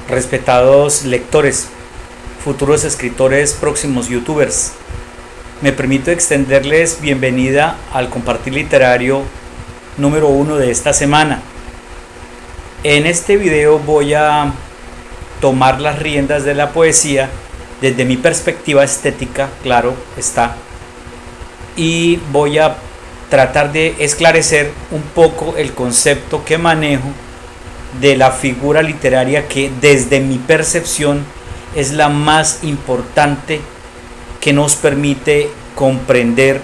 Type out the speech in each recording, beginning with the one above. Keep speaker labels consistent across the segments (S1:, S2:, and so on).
S1: Respetados lectores, futuros escritores, próximos youtubers, me permito extenderles bienvenida al compartir literario número 1 de esta semana. En este video voy a tomar las riendas de la poesía desde mi perspectiva estética, claro está, y voy a tratar de esclarecer un poco el concepto que manejo de la figura literaria que desde mi percepción es la más importante que nos permite comprender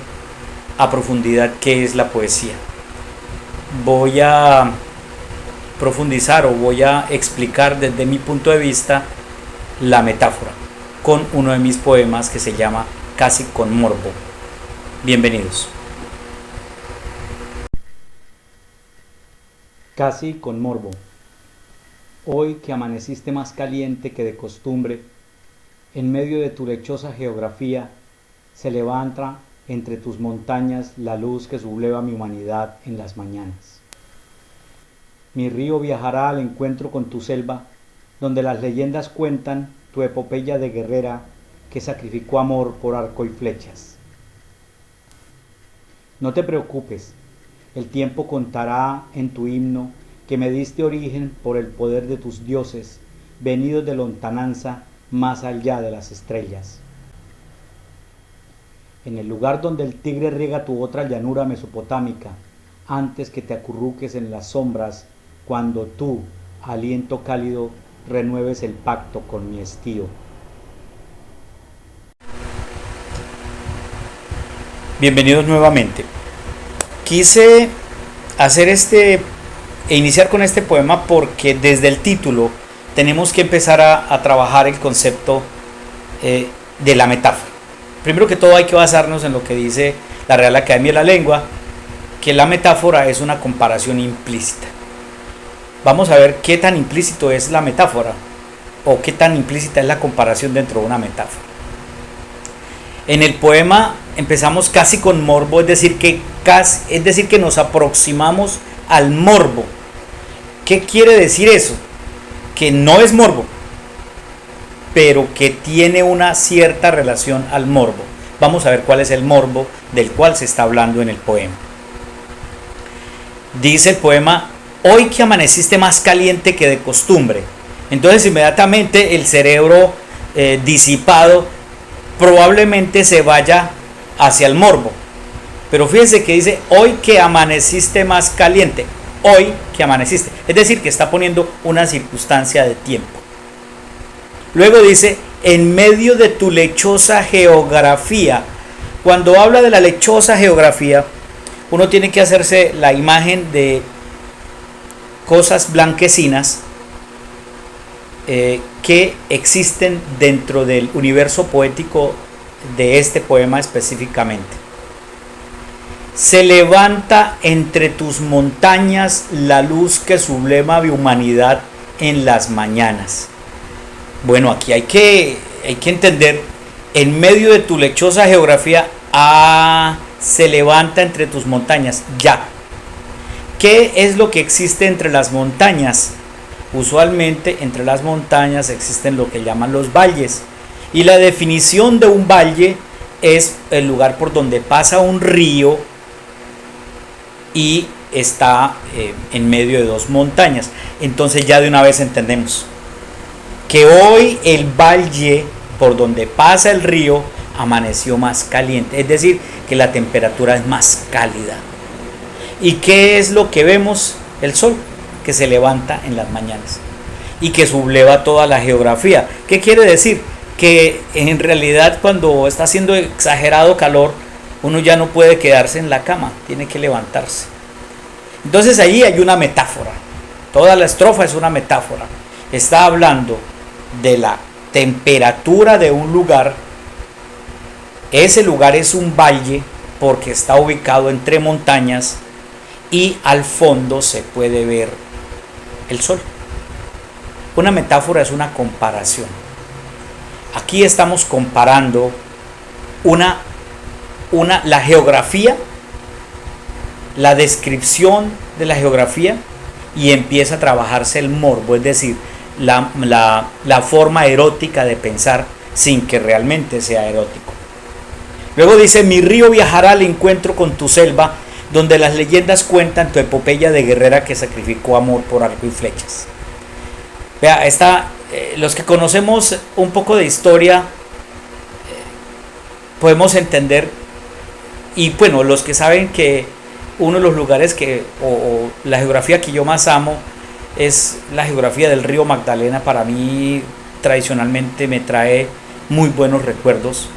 S1: a profundidad qué es la poesía. Voy a profundizar o voy a explicar desde mi punto de vista la metáfora con uno de mis poemas que se llama Casi con morbo. Bienvenidos. Casi con morbo. Hoy que amaneciste más caliente que de costumbre, en medio de tu lechosa geografía, se levanta entre tus montañas la luz que subleva mi humanidad en las mañanas. Mi río viajará al encuentro con tu selva, donde las leyendas cuentan tu epopeya de guerrera que sacrificó amor por arco y flechas. No te preocupes, el tiempo contará en tu himno que me diste origen por el poder de tus dioses, venidos de lontananza más allá de las estrellas. En el lugar donde el tigre riega tu otra llanura mesopotámica, antes que te acurruques en las sombras, cuando tú, aliento cálido, renueves el pacto con mi estío. Bienvenidos nuevamente. Quise hacer iniciar con este poema porque desde el título tenemos que empezar a trabajar el concepto de la metáfora. Primero que todo hay que basarnos en lo que dice la Real Academia de la Lengua, que la metáfora es una comparación implícita. Vamos a ver qué tan implícito es la metáfora o qué tan implícita es la comparación dentro de una metáfora. En el poema empezamos casi con morbo, es decir que nos aproximamos al morbo. ¿Qué quiere decir eso? Que no es morbo, pero que tiene una cierta relación al morbo. Vamos a ver cuál es el morbo del cual se está hablando en el poema. Dice el poema: hoy que amaneciste más caliente que de costumbre. Entonces inmediatamente el cerebro disipado probablemente se vaya hacia el morbo. Pero fíjense que dice hoy que amaneciste más caliente. Hoy que amaneciste. Es decir, que está poniendo una circunstancia de tiempo. Luego dice, en medio de tu lechosa geografía. Cuando habla de la lechosa geografía, uno tiene que hacerse la imagen de cosas blanquecinas que existen dentro del universo poético de este poema específicamente. Se levanta entre tus montañas la luz que subleva mi humanidad en las mañanas. Bueno, aquí hay que entender, en medio de tu lechosa geografía, se levanta entre tus montañas, ya. ¿Qué es lo que existe entre las montañas? Usualmente entre las montañas existen lo que llaman los valles. Y la definición de un valle es el lugar por donde pasa un río y está en medio de dos montañas. Entonces ya de una vez entendemos que hoy el valle por donde pasa el río amaneció más caliente, es decir, que la temperatura es más cálida. ¿Y qué es lo que vemos? El sol que se levanta en las mañanas y que subleva toda la geografía. ¿Qué quiere decir? Que en realidad cuando está haciendo exagerado calor, uno ya no puede quedarse en la cama, tiene que levantarse. Entonces allí hay una metáfora. Toda la estrofa es una metáfora. Está hablando de la temperatura de un lugar. Ese lugar es un valle porque está ubicado entre montañas y al fondo se puede ver el sol. Una metáfora es una comparación. Aquí estamos comparando la geografía, la descripción de la geografía, y empieza a trabajarse el morbo, es decir, la forma erótica de pensar sin que realmente sea erótico. Luego dice: mi río viajará al encuentro con tu selva, donde las leyendas cuentan tu epopeya de guerrera que sacrificó amor por arco y flechas. Vea, los que conocemos un poco de historia podemos entender, y bueno, los que saben que uno de los lugares o la geografía que yo más amo es la geografía del río Magdalena. Para mí tradicionalmente me trae muy buenos recuerdos.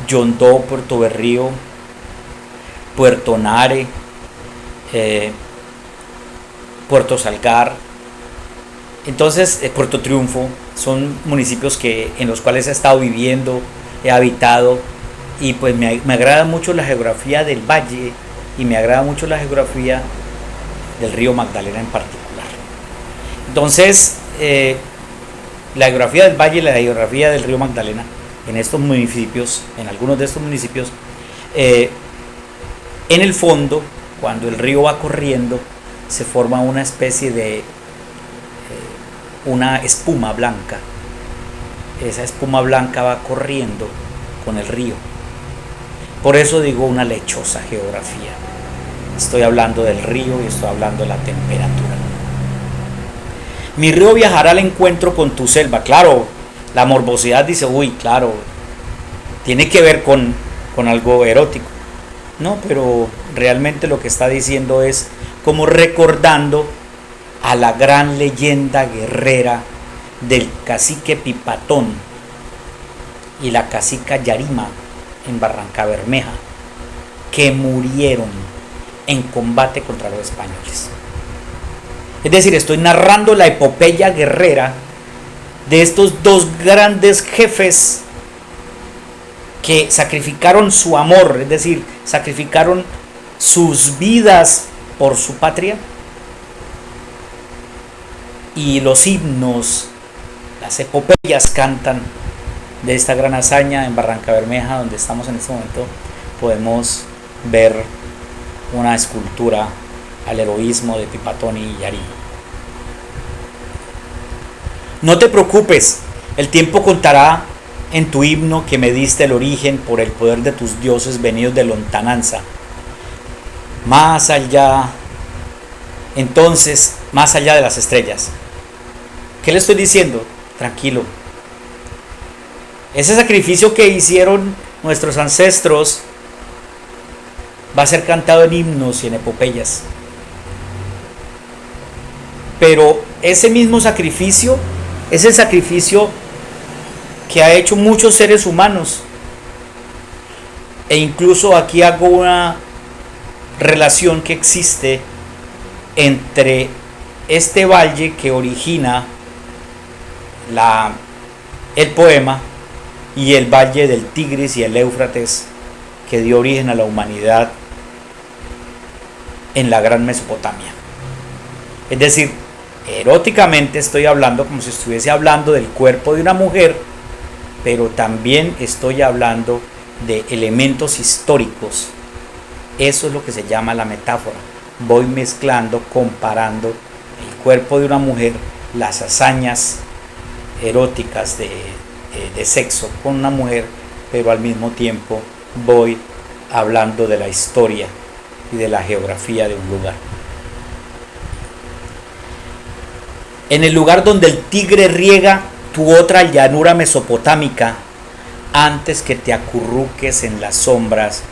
S1: Yondó, Puerto Berrío, Puerto Nare, Puerto Salgar, entonces Puerto Triunfo, son municipios en los cuales he estado viviendo, he habitado, y pues me agrada mucho la geografía del valle y me agrada mucho la geografía del río Magdalena en particular. Entonces la geografía del valle y la geografía del río Magdalena en estos municipios, en algunos de estos municipios, en el fondo, cuando el río va corriendo, se forma una especie de una espuma blanca. Esa espuma blanca va corriendo con el río. Por eso digo una lechosa geografía. Estoy hablando del río y estoy hablando de la temperatura. Mi río viajará al encuentro con tu selva. Claro, la morbosidad dice: uy, claro, tiene que ver con algo erótico. No, pero realmente lo que está diciendo es como recordando a la gran leyenda guerrera del cacique Pipatón y la cacica Yarima en Barranca Bermeja, que murieron en combate contra los españoles. Es decir, estoy narrando la epopeya guerrera de estos dos grandes jefes que sacrificaron su amor, es decir, sacrificaron sus vidas por su patria. Y los himnos, las epopeyas cantan de esta gran hazaña en Barranca Bermeja, donde estamos en este momento. Podemos ver una escultura al heroísmo de Pipatón y Yarima. No te preocupes, el tiempo contará en tu himno que me diste el origen por el poder de tus dioses venidos de lontananza. Más allá, entonces, más allá de las estrellas. ¿Qué le estoy diciendo? Tranquilo. Ese sacrificio que hicieron nuestros ancestros va a ser cantado en himnos y en epopeyas. Pero ese mismo sacrificio es el sacrificio que ha hecho muchos seres humanos. E incluso aquí hago una relación que existe entre este valle que origina el poema y el valle del Tigris y el Éufrates que dio origen a la humanidad en la Gran Mesopotamia. Es decir, eróticamente estoy hablando como si estuviese hablando del cuerpo de una mujer, pero también estoy hablando de elementos históricos. Eso es lo que se llama la metáfora. Voy mezclando, comparando el cuerpo de una mujer, las hazañas eróticas de sexo con una mujer, pero al mismo tiempo voy hablando de la historia y de la geografía de un lugar. En el lugar donde el Tigre riega tu otra llanura mesopotámica, antes que te acurruques en las sombras,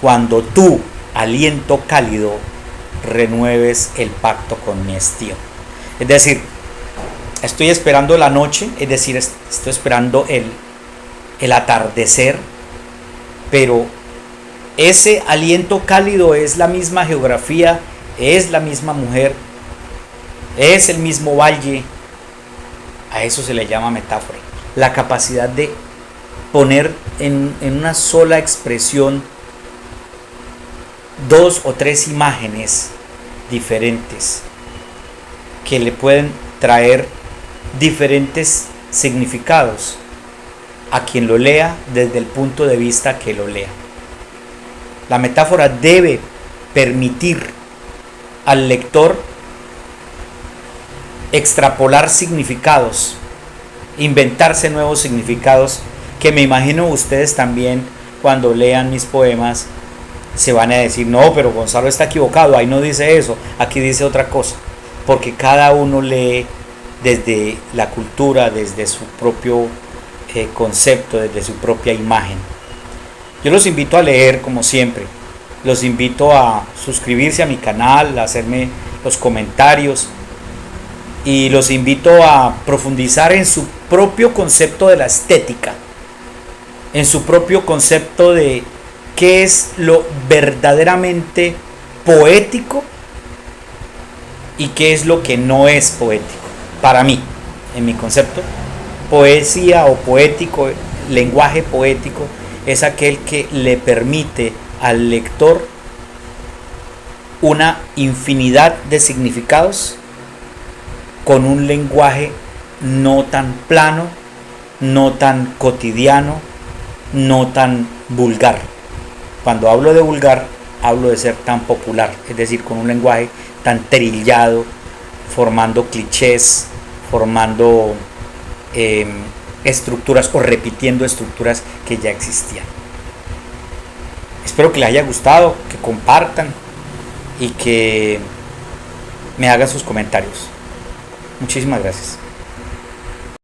S1: cuando tú, aliento cálido, renueves el pacto con mi estío. Es decir, estoy esperando la noche, es decir, estoy esperando el atardecer, pero ese aliento cálido es la misma geografía, es la misma mujer, es el mismo valle. A eso se le llama metáfora. La capacidad de poner en una sola expresión dos o tres imágenes diferentes que le pueden traer diferentes significados a quien lo lea desde el punto de vista que lo lea. La metáfora debe permitir al lector extrapolar significados, inventarse nuevos significados, que me imagino ustedes también cuando lean mis poemas se van a decir, no, pero Gonzalo está equivocado, ahí no dice eso, aquí dice otra cosa, porque cada uno lee desde la cultura, desde su propio concepto, desde su propia imagen. Yo los invito a leer como siempre, los invito a suscribirse a mi canal, a hacerme los comentarios y los invito a profundizar en su propio concepto de la estética, en su propio concepto de qué es lo verdaderamente poético y qué es lo que no es poético. Para mí, en mi concepto, poesía o poético, lenguaje poético, es aquel que le permite al lector una infinidad de significados con un lenguaje no tan plano, no tan cotidiano, no tan vulgar. Cuando hablo de vulgar, hablo de ser tan popular, es decir, con un lenguaje tan trillado, formando clichés, formando estructuras o repitiendo estructuras que ya existían. Espero que les haya gustado, que compartan y que me hagan sus comentarios. Muchísimas gracias.